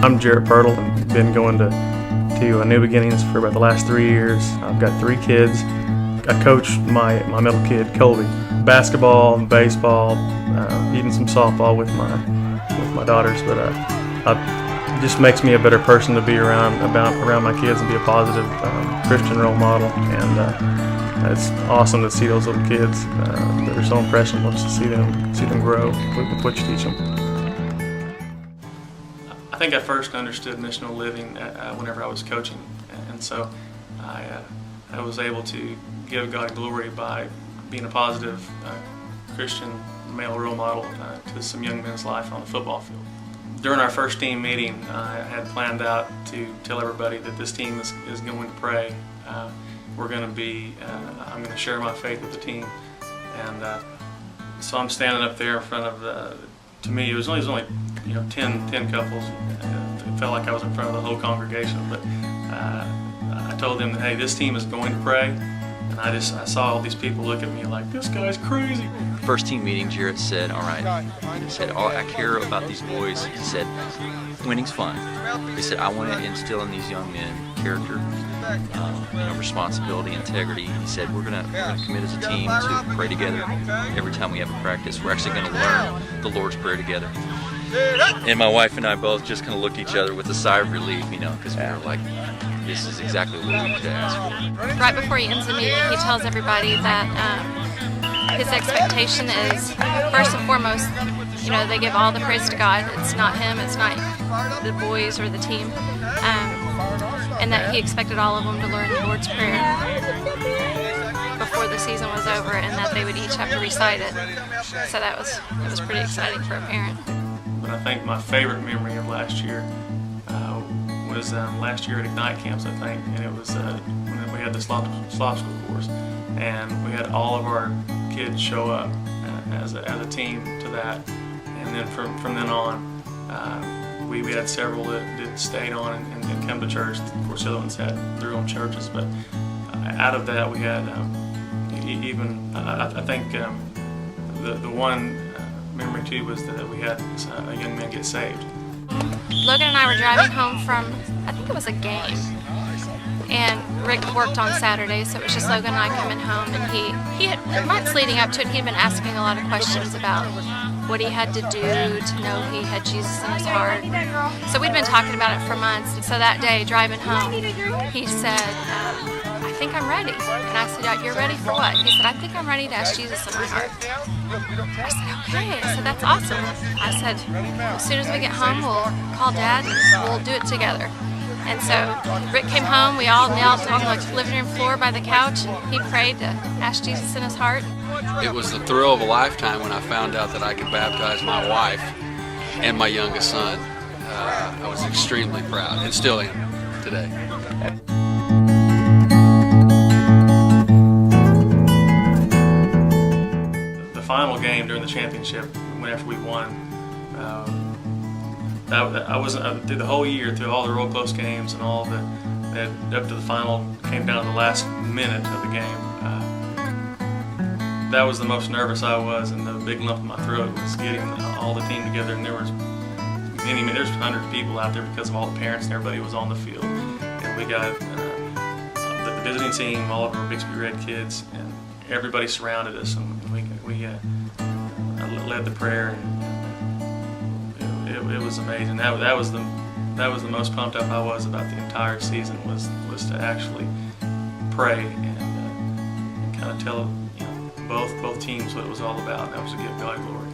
I'm Jarrett Pirtle. I've been going to New Beginnings for about the last 3 years. I've got 3 kids. I coach my middle kid, Colby. Basketball, baseball, even some softball with my daughters. But it just makes me a better person to be around my kids and be a positive Christian role model. And it's awesome to see those little kids. They're so impressionable to see them grow with what you teach them. I think I first understood missional living whenever I was coaching, and so I was able to give God glory by being a positive Christian male role model to some young men's life on the football field. During our first team meeting, I had planned out to tell everybody that this team is going to pray. I'm going to share my faith with the team, and so I'm standing up there in front of to me it was only 10 couples. It felt like I was in front of the whole congregation, but I told them that, hey, this team is going to pray, and I saw all these people look at me like, this guy's crazy. First team meeting, Jarrett said, all right, he said, all I care about these boys, he said, winning's fun. He said, I want to instill in these young men character, responsibility, integrity. He said, we're gonna commit as a team to pray together every time we have a practice. We're actually going to learn the Lord's Prayer together. And my wife and I both just kind of looked at each other with a sigh of relief, because we were like, this is exactly what we could ask for. Right before he ends the meeting, he tells everybody that his expectation is, first and foremost, they give all the praise to God. It's not him, it's not the boys or the team. And that he expected all of them to learn the Lord's Prayer before the season was over, and that they would each have to recite it. So it was pretty exciting for a parent. But I think my favorite memory of last year was last year at Ignite camps, I think, and it was when we had the slop school course, and we had all of our kids show up as a team to that, and then from then on, we had several that stayed on and come to church. Of course, the other ones had their own churches, but out of that we had I think the one memory too was that we had a young man get saved. Logan and I were driving home from, I think it was a game, and Rick worked on Saturday, so it was just Logan and I coming home, and he had, months leading up to it, he'd been asking a lot of questions about what he had to do to know he had Jesus in his heart. So we'd been talking about it for months. So that day, driving home, he said, I think I'm ready. And I said, you're ready for what? He said, I think I'm ready to ask Jesus in my heart. I said, okay. I said, that's awesome. I said, as soon as we get home, we'll call Dad and we'll do it together. And so Rick came home, we all knelt on the living room floor by the couch, and he prayed to ask Jesus in his heart. It was the thrill of a lifetime when I found out that I could baptize my wife and my youngest son. I was extremely proud, and still am today. The final game during the championship, after we won, I wasn't through the whole year, through all the real close games and all up to the final, came down to the last minute of the game. That was the most nervous I was, and the big lump in my throat was getting all the team together. And there's hundreds of people out there because of all the parents and everybody was on the field. And we got the visiting team, all of our Bixby Red kids, and everybody surrounded us, and we led the prayer, and it was amazing. That was the most pumped up I was about the entire season, was to actually pray and kind of tell both teams what it was all about. That was to give God glory.